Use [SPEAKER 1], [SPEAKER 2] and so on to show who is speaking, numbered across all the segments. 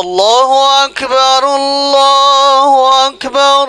[SPEAKER 1] الله أكبر الله أكبر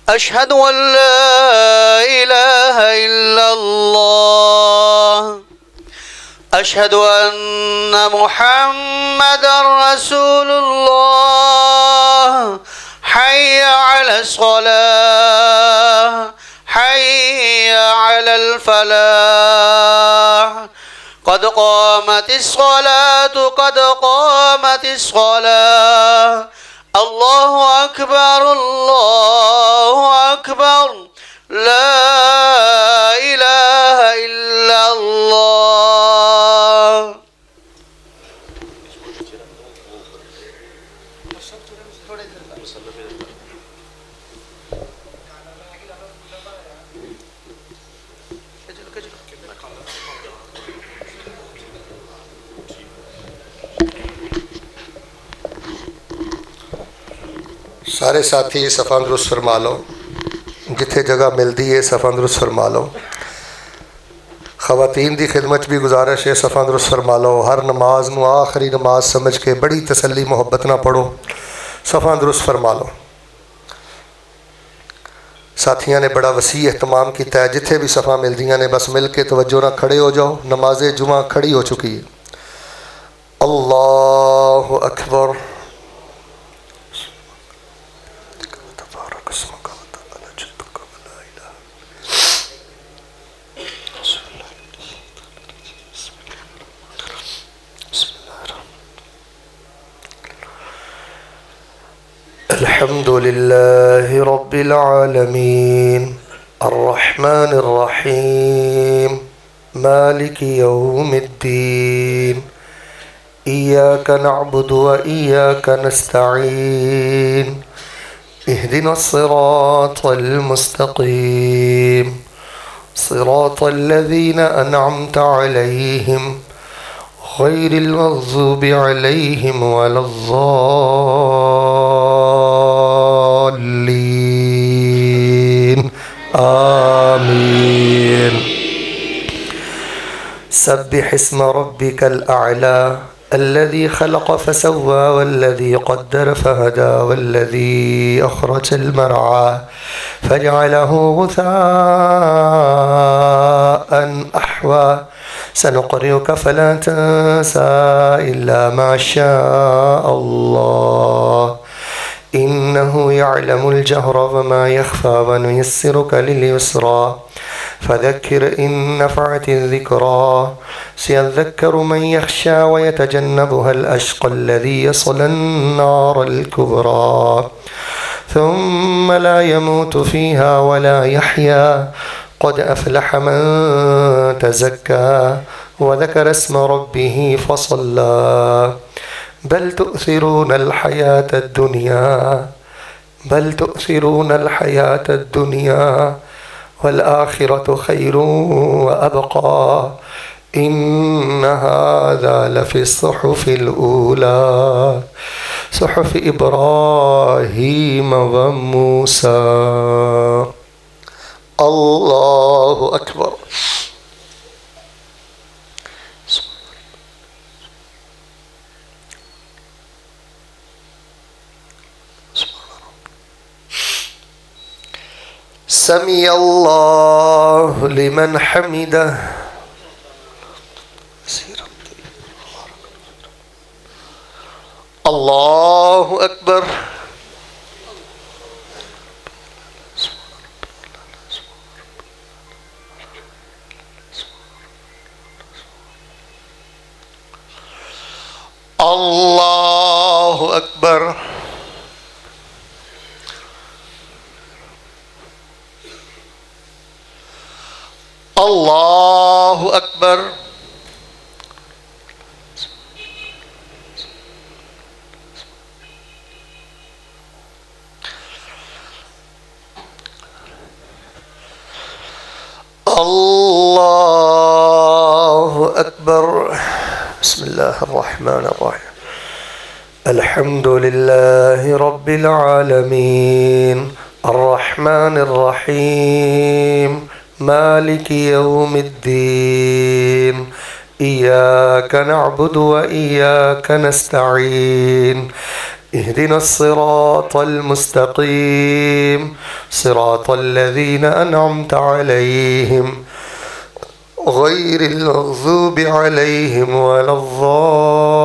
[SPEAKER 1] أشهد أن لا إله إلا الله أشهد أن محمدا رسول الله حي على الصلاة حي على الفلاح قد قامت الصلاة قد قامت الصلاة الله أكبر الله أكبر لا إله إلا الله.
[SPEAKER 2] सारे साथी सफ़ा दुरुस्त फरमा लो, जिथे जगह मिलती है सफ़ा दुरुस्त फरमा लो। ख़वातीन की खिदमत भी गुजारिश है, सफ़ा दुरुस्त फरमा लो। हर नमाज नू आखिरी नमाज समझ के बड़ी तसल्ली मुहब्बत ना पढ़ो, सफ़ा दुरुस्त फरमा लो। साथियों ने बड़ा वसी एहतमाम किया है, जिथे भी सफ़ा मिलदियाँ ने बस मिल के तवज्जो ना खड़े हो जाओ। नमाज जुमा खड़ी हो चुकी है। अल्लाहु अकबर। अल्हम्दुलिल्लाहि रब्बिल आलमीन अर्रहमानिर रहीम मालिकि यौमिद्दीन इय्याका नअबुदु व इय्याका नस्तईन इहदिनस सिरातल मुस्तकीम सिरातल लज़ीना अनअमता अलैहिम गैरिल मग़ज़ूबि अलैहिम वलद्दाल्लीन आमीन। सब्बिह इस्म रब्बिकल अअला الذي خلق فسوى والذي قدر فهدى والذي أخرج المرعى فجعله غثاء أحوى سنقرئك فلا تنسى إلا ما شاء الله إنه يعلم الجهر وما يخفى ونيسرك لليسرى فذكر إن نفعت الذكرى سيذكر من يخشى ويتجنبها الأشقى الذي يصلى النار الكبرى ثم لا يموت فيها ولا يحيا قد أفلح من تزكى وذكر اسم ربه فصلى بل تؤثرون الحياة الدنيا بل تؤثرون الحياة الدنيا والآخرة خير وأبقى إن هذا لفي الصحف الأولى صحف إبراهيم وموسى. الله أكبر. سمع الله لمن حمده. الله أكبر. الله أكبر. الله أكبر. الله أكبر. بسم الله الرحمن الرحيم. الحمد لله رب العالمين الرحمن الرحيم مالك يوم الدين إياك نعبد وإياك نستعين اهدنا الصراط المستقيم صراط الذين أنعمت عليهم غير المغضوب عليهم ولا الضالين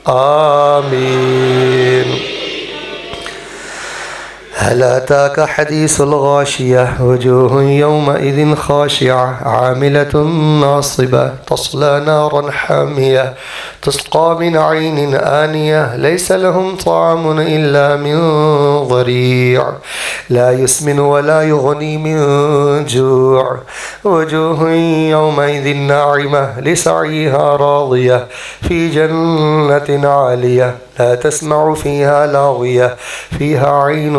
[SPEAKER 2] آمين. هل أتاك حديث الغاشية وجوه يومئذ خاشعة عاملة ناصبة تصلى نارا حامية تسقى من عين آنية ليس لهم طعام إلا من ضريع لا يسمن ولا يغني من جوع وجوه يومئذ ناعمة لسعيها راضية في جنة عالية لا تسمع فيها لاغية فيها عين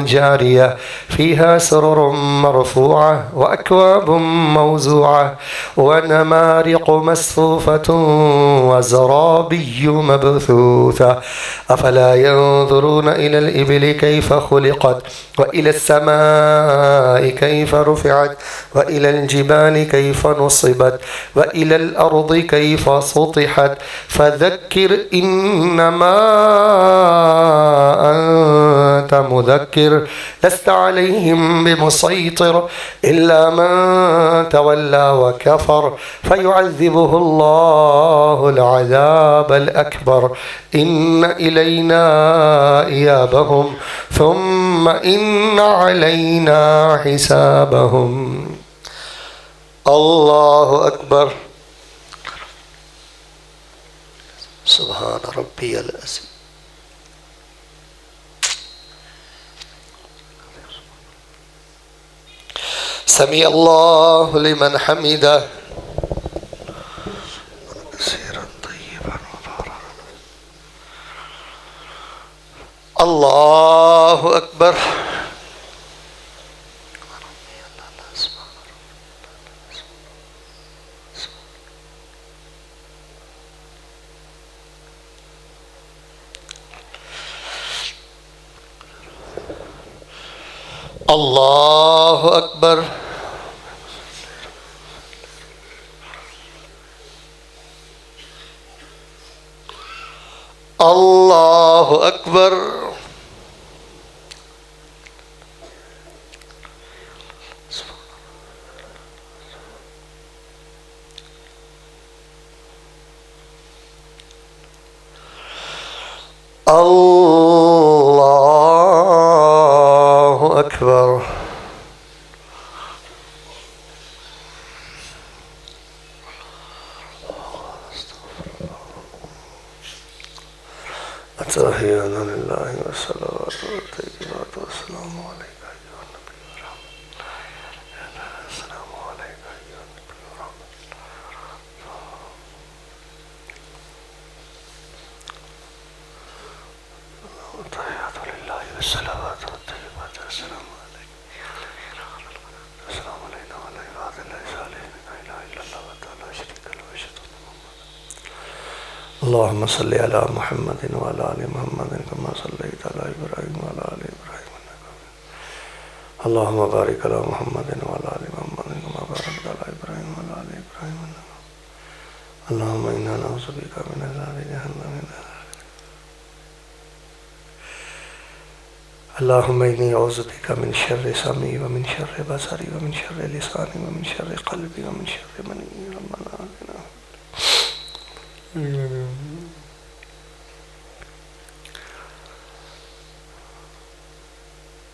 [SPEAKER 2] جارية فيها سرر مرفوعة وأكواب موزوعة ونمارق مصفوفة وزرابي مبثوثة أفلا ينظرون إلى الإبل كيف خلقت وإلى السماء كيف رفعت وإلى الجبال كيف نصبت وإلى الأرض كيف سطحت فذكر إنما أنت مذكر لست عليهم بمسيطر إلا من تولى وكفر فيعذبه الله العذاب الأكبر إن إلينا إيابهم ثم إن علينا حسابهم. الله أكبر. سبحان ربي العظيم. سمع الله لمن حمده. الله أكبر. الله أكبر. الله أكبر. الله أكبر. التحيات لله والصلوات والطيبات والسلام عليك أيها النبي ورحمة الله. السلام عليك أيها النبي ورحمة الله. التحيات لله والصلوات والطيبات والسلام عليك. السلام علينا وعلى عباد الله الصالحين لا إله إلا الله وحده لا شريك له وأشهد أن محمدا. اللهم صل على محمد وعلى آل محمد كما صليت على إبراهيم وعلى آل إبراهيم إنك حميد. اللهم بارك على محمد وعلى آل محمد كما باركت على إبراهيم وعلى آل إبراهيم إنك حميد. اللهم إنا نعوذ بك من عذاب جهنم. اللهم إني أعوذ بك من شر سمعي ومن شر بصري ومن شر لساني ومن شر قلبي ومن شر مني. ربنا آتنا.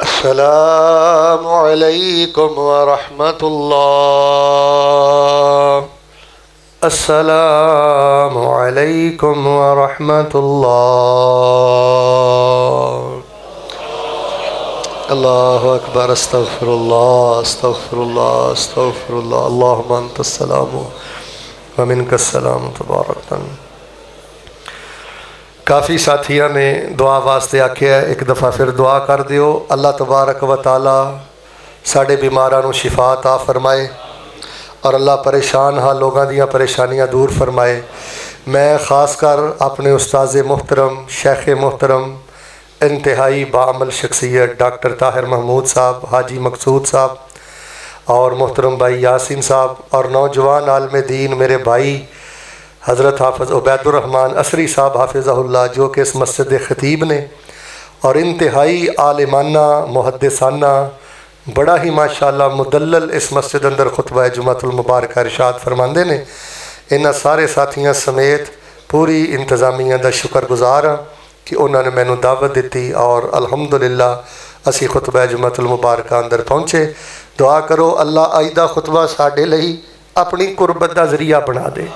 [SPEAKER 2] السلام عليكم ورحمة الله. السلام عليكم ورحمة الله. الله أكبر. استغفر الله استغفر الله استغفر الله. اللهم أنت السلام ومنك السلام تبارك. काफ़ी साथियों ने दुआ वास्ते आख्या है, एक दफ़ा फिर दुआ कर दियो। अल्लाह तबारक व ताला साढ़े बीमारां नूं शिफा अता फरमाए और अल्लाह परेशान हाँ लोगों दियां परेशानियां दूर फरमाए। मैं ख़ास कर अपने उस्ताद मोहतरम शेख मोहतरम इंतहाई बाअमल शख्सियत डॉक्टर ताहिर महमूद साहब, हाजी मकसूद साहब और मोहतरम भाई यासीन साहब और नौजवान आलम दीन मेरे भाई हज़रत हाफ़िज़ उबैदुर्रहमान असरी साहब हाफिज़हुल्लाह, जो कि इस मस्जिद ख़तीब ने और इंतहाई आलिमाना मुहद्दिसाना बड़ा ही माशाअल्लाह मुदल्लल इस मस्जिद अंदर खुतबा जुमातुल मुबारक इरशाद फरमाते ने। इन्हां सारे साथियों समेत पूरी इंतज़ामिया का शुक्रगुजार हाँ कि उन्होंने मैनू दावत दी और अल्हम्दुलिल्लाह असी खुतबा जुमातुल मुबारक अंदर पहुँचे। दुआ करो अल्लाह अज दा खुतबा साडे लई अपनी कुर्बत का जरिया बना दे,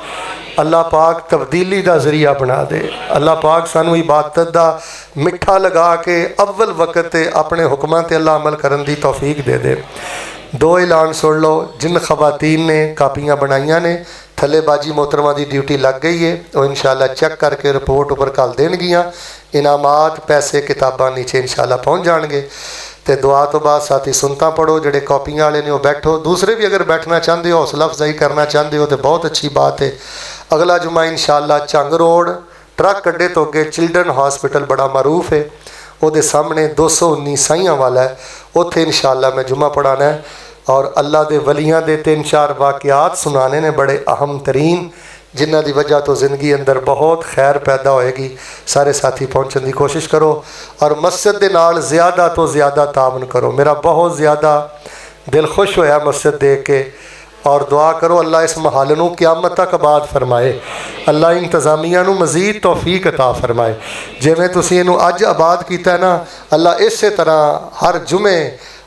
[SPEAKER 2] अल्लाह पाक तब्दीली का जरिया बना दे, अल्लाह पाक सानू इबादत का मिठा लगा के अव्वल वक्त अपने हुक्मां ते अल्लाह अमल करन दी तौफीक दे दे। दो ऐलान सुन लो, जिन खवातीन ने कापियाँ बनाइया ने थले बाजी मोहतरमा की ड्यूटी लग गई है, वो इंशाअल्लाह चेक करके रिपोर्ट उपर घल देनगियाँ। इनामात पैसे किताबां नीचे इंशाअल्लाह पहुँच जाएंगे। तो दुआ तो बाद साथी सुनता पढ़ो, जोड़े कॉपियाँ वाले ने वो बैठो, दूसरे भी अगर बैठना चाहते हो हौसला अफजाई करना चाहते हो तो बहुत अच्छी बात है। अगला जुमा इंशाअल्लाह चंग रोड ट्रक अड्डे तो अगे चिल्ड्रन हॉस्पिटल बड़ा मरूफ है, वो सामने 219 साइयां वाला है, उत्थे इंशाअल्लाह मैं जुमा पढ़ाना है और अल्लाह के वलियां दे 3-4 वाक़यात सुनाने ने बड़े अहम तरीन, जिन्हां दी वजह तो ज़िंदगी अंदर बहुत खैर पैदा होएगी। सारे साथी पहुँचने की कोशिश करो और मस्जिद के नाल ज़्यादा तो ज़्यादा तावन करो। मेरा बहुत ज़्यादा दिल खुश होया मस्जिद देख के और दुआ करो अल्लाह इस महल नूं क़यामत तक आबाद फरमाए, अल्लाह इंतज़ामिया नूं मज़ीद तौफीक अता फरमाए। जिवें तुसीं इहनूं अज आबाद कीता ना, अल्लाह इस तरह हर जुमे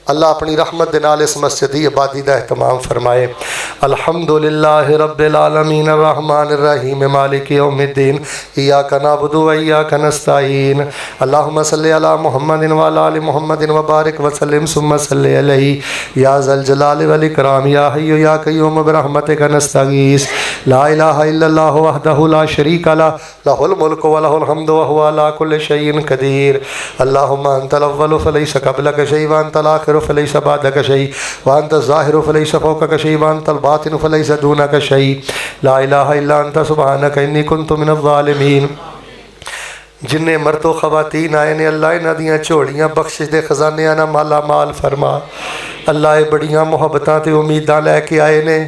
[SPEAKER 2] अल्लाह अपनी रहमत दे नाल इस मस्जिद की आबादी का एहतमाम फरमाए। अल्हम्दुलिल्लाहि रब्बिल आलमीन अर्रहमानिर रहीम मालिक यौमिद्दीन इय्याका नअबुदु व इय्याका नस्तईन अल्लाहुम्मा सल्लि अला मुहम्मदिन व अला आलि मुहम्मदिन व बारिक व सल्लिम सुम्मा सल्लि अलैहि या ज़ल जलालि वल इकराम या हय्यु या क़य्यूम बिरहमतिका नस्तगीस ला इलाहा इल्लल्लाहु वहदहु ला शरीका लहु लहुल मुल्कु व लहुल हम्दु व हुवा अला कुल्लि शैइन क़दीर। अल्लाहुम्मा अंतल अव्वलु फलैसा क़ब्लका शै व अंतल आखिरु फलैसा बादका शै व अंतज़ ज़ाहिरु फलैसा फ़ौक़का शै व अंतल बातिनु फलैसा दूनका शै ला इलाहा इल्ला अंत सुब्हानका इन्नी कुन्तु मिनज़ ज़ालिमीन। जिन्ने मर्दो खवातीन आए ने अल्लाह इन्हां दियां झोलियां बख्शिश दे खजानियां नाल माला माल फरमा। अल्लाह बड़ियां मुहब्बतां ते उम्मीदां लैके आए ने,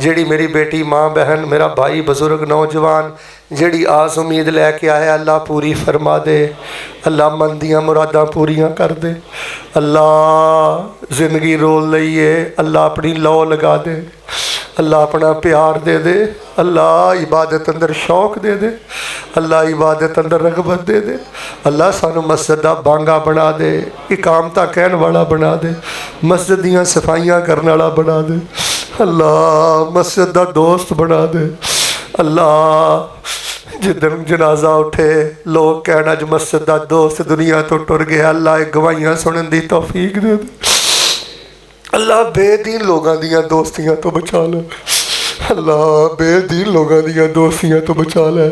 [SPEAKER 2] जिहड़ी मेरी बेटी माँ बहन मेरा भाई बजुर्ग नौजवान जिहड़ी आस उम्मीद लैके आया अल्लाह पूरी फरमा दे। अल्लाह मन दियां मुरादां पूरियां कर दे। अल्लाह जिंदगी रोल लईए अल्लाह अपनी लौ लगा दे, अल्लाह अपना प्यार दे दे, अल्लाह इबादत अंदर शौक दे दे, अल्लाह इबादत अंदर रगबत दे दे। अल्लाह सानू मस्जिद दा बांगा बना दे, इकामता कहन वाला बना दे, मस्जिद दियां सफाइयां करने वाला बना दे। अल्लाह मस्जिद दा दोस्त बना दे। अल्लाह जिदन जनाजा उठे लोग कहना अज मस्जिद दा दोस्त दुनिया तो टुर गया, अल्लाह गवाहियां सुनने की तौफीक दे दे। अल्लाह बेदीन लोगों दियां दोस्तियां तो बचा ले, अल्लाह बेदीन लोगों दियां दोस्तियां तो बचा ले।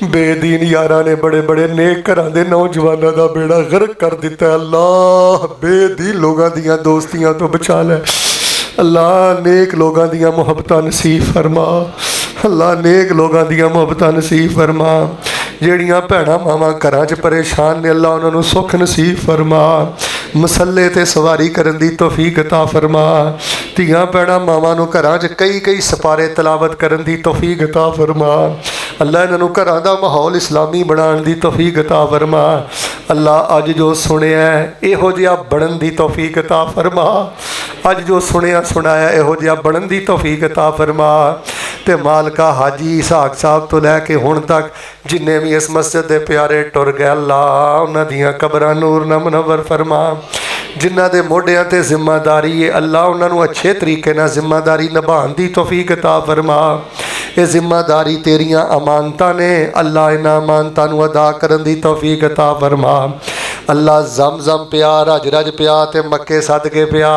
[SPEAKER 2] बेदीन यारा ने बड़े बड़े नेक घरां दे नौजवानों का बेड़ा गर्क कर दिता। अल्लाह बेदीन लोगों दियां दोस्तियां तो बचा ले। अल्लाह नेक लोगों दियां मुहब्बतां नसीब फरमा, अल्लाह नेक लोगों दियां मुहब्बतां नसीब फरमा। ਜਿਹੜੀਆਂ ਭੈਣਾਂ ਮਾਵਾਂ ਘਰਾਂ 'ਚ परेशान ने अल्लाह उन्होंने सुख नसीब फरमा, मसले ते सवारी करन दी तौफीक अता फरमा। ਧੀਆਂ ਭੈਣਾਂ ਮਾਵਾਂ ਨੂੰ ਘਰਾਂ 'ਚ कई सपारे तलावत करन दी तौफीक अता फरमा। अल्लाह इन्हों घरों का माहौल इस्लामी बनाने की तौफीक अता फरमा। अल्लाह अज जो सुनिया इहो जिहा बनन की तौफीक अता फरमा। अज जो सुनिया सुनाया इहो जिहा बनन की तौफीक अता फरमा। तो मालका हाजी इसहाक साहब तो लैके हुण तक जिन्ने भी इस मस्जिद के प्यारे टुर गए अल्लाह उन्हां दियां कबरां नूर नाल मुनव्वर फरमा। जिन्हां दे मोढियां ते जिम्मेदारी है अल्लाह उन्होंने अच्छे तरीके नाल जिम्मेदारी निभाउण दी तौफीक अता फरमा। ये जिम्मेदारी तेरियां अमानतां ने अल्लाह इन्हां अमानतां नूं अदा करन दी तौफीक अता फरमा। अल्लाह जम पिया रज रज पिया ते मक्के सद के पिया,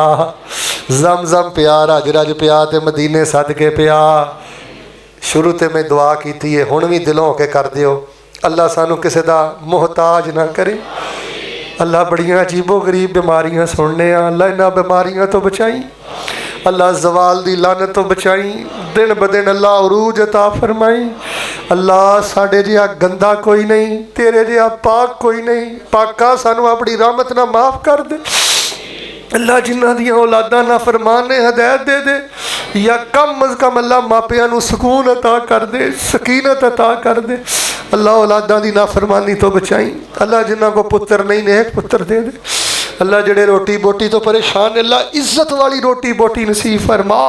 [SPEAKER 2] जम पिया रज रज पिया ते मदीने सद के पिया। शुरू ते मैं दुआ की है हुण भी दिलों होके कर दिओ। अल्लाह सानू किसी का मुहताज ना करे। अल्लाह बड़ियां अजीबो गरीब बीमारियां सुनने अल्लाह इन्हां बीमारियां तो बचाई। अल्लाह जवाल दी लानत तो बचाई। दिन ब दिन अल्लाह उरूज अता फरमाई। अल्लाह साडे जिहा गंदा कोई नहीं, तेरे जिहा पाक कोई नहीं। पाका सानू अपनी रहमत ना माफ़ कर दे। अल्लाह जिन्हां दियां औलादां नाफरमान ने हदायत दे दे, या कम अज़ कम अल्लाह मापियां नूं सुकून अता कर दे, सकीनत अता कर दे। अल्लाह औलादां दी नाफरमानी तो बचाई। अल्लाह जिन्हां को पुत्र नहीं नेक पुत्र दे दे। अल्लाह जेड़े रोटी बोटी तो परेशान ने, अल्लाह इज्जत वाली रोटी बोटी नसीब फरमा।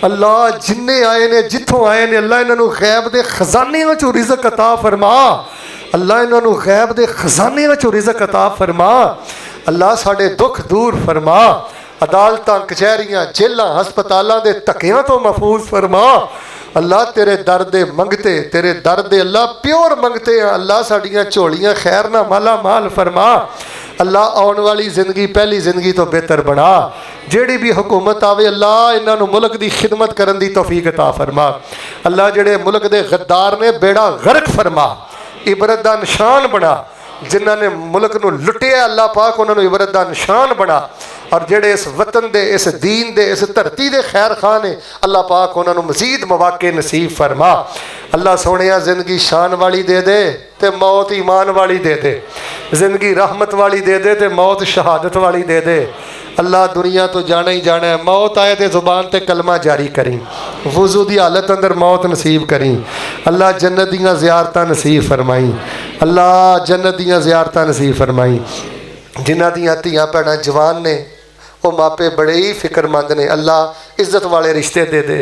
[SPEAKER 2] अल्लाह जिन्ने आए ने जिथों आए ने, अल्लाह इन्हों गैब दे खजानियां चों रिज़्क अता फरमा। अल्लाह इन्हों गैब दे खजानियां चों रिज़्क अता फरमा। अल्लाह साडे दुख दूर फरमा। अदालतां कचहरियां जेलां हस्पतालों के धक्कियां तो महफूज फरमा। अल्लाह तेरे दर दे मंगते, तेरे दर दे अल्लाह प्योर मंगते हैं। अल्लाह साड़ियाँ झोलियाँ खैर ना माला माल फरमा। अल्लाह आने वाली जिंदगी पहली जिंदगी तो बेहतर बना। जेड़ी भी हुकूमत आवे अल्लाह इन्हों मुल्क की खिदमत करने की तौफीक अता फरमा। अल्लाह जेड़े मुल्क के गद्दार ने बेड़ा गर्क फरमा, इबरत का निशान बना। जिन्हों ने मुल्क को लुटिया अल्लाह पाक उन्होंने इबरत का निशान बना। और जेड़े इस वतन दे, इस दीन दे, इस धरती दे खैर खां ने अल्लाह पाक उन्होंने मजीद मौके नसीब फरमा। अल्लाह सोने जिंदगी शान वाली दे दे ते मौत ईमान वाली दे दे। जिंदगी रहमत वाली दे दे ते मौत शहादत वाली दे दे। अल्लाह दुनिया तो जाना ही जाना है। मौत आए तो जुबान ते कलमा जारी करी, वुजू की हालत अंदर मौत नसीब करी। अल्लाह जन्नत दियां ज़ियारतां नसीब फरमाई। अल्लाह जन्नत दियां ज़ियारतां नसीब फरमाई। जिन्हां दियां धीआं भैणां जवान ने वो मापे बड़े ही फिक्रमंद ने। अल्लाह इज्जत वाले रिश्ते दे दे।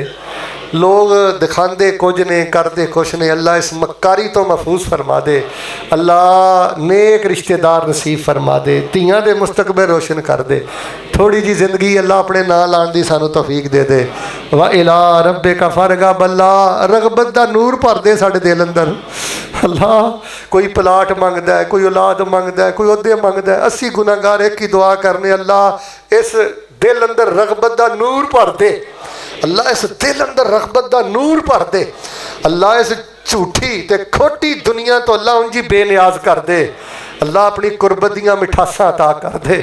[SPEAKER 2] लोग दिखाते कुछ ने करते कुछ ने। अल्लाह इस मक्कारी तो महफूज फरमा दे। अल्लाह नेक रिश्तेदार नसीब फरमा दे। धीआं दे मुस्तकबिल रोशन कर दे। थोड़ी जी जिंदगी अल्लाह अपने नां लाने की सानू तौफीक दे दे। वा इला रब्बे का फरगा बल्ला, रगबत का नूर भर दे साडे दिल अंदर। अल्लाह कोई प्लाट मंगदा है, कोई औलाद मंगदा है, कोई ओहदे मंगदा है। असी गुनाहगार एक ही दुआ करने, अल्लाह इस दिल अंदर रगबत का नूर भर दे। अल्लाह इस दिल अंदर रगबत का नूर भर दे। अल्लाह इस झूठी ते खोटी दुनिया तो अल्लाह उंजी बेनियाज कर दे। अल्लाह अपनी कुर्बत दियां मिठासां अता कर दे।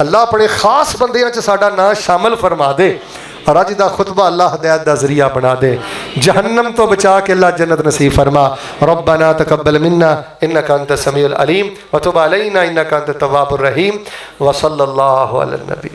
[SPEAKER 2] अल्लाह अपने खास बंदियां च साडा नाम शामिल फरमा दे। और अज का खुतबा अल्लाह हदायत का जरिया बना दे। जहन्नम तो बचा के अल्लाह जन्नत नसीब फरमा। रब्बना तकब्बल मिन्ना इन्नका अंत समीउल अलीम व तुब अलैना इन्नका अंत तव्वाबुर रहीम व सल्लल्लाहु अला नबी।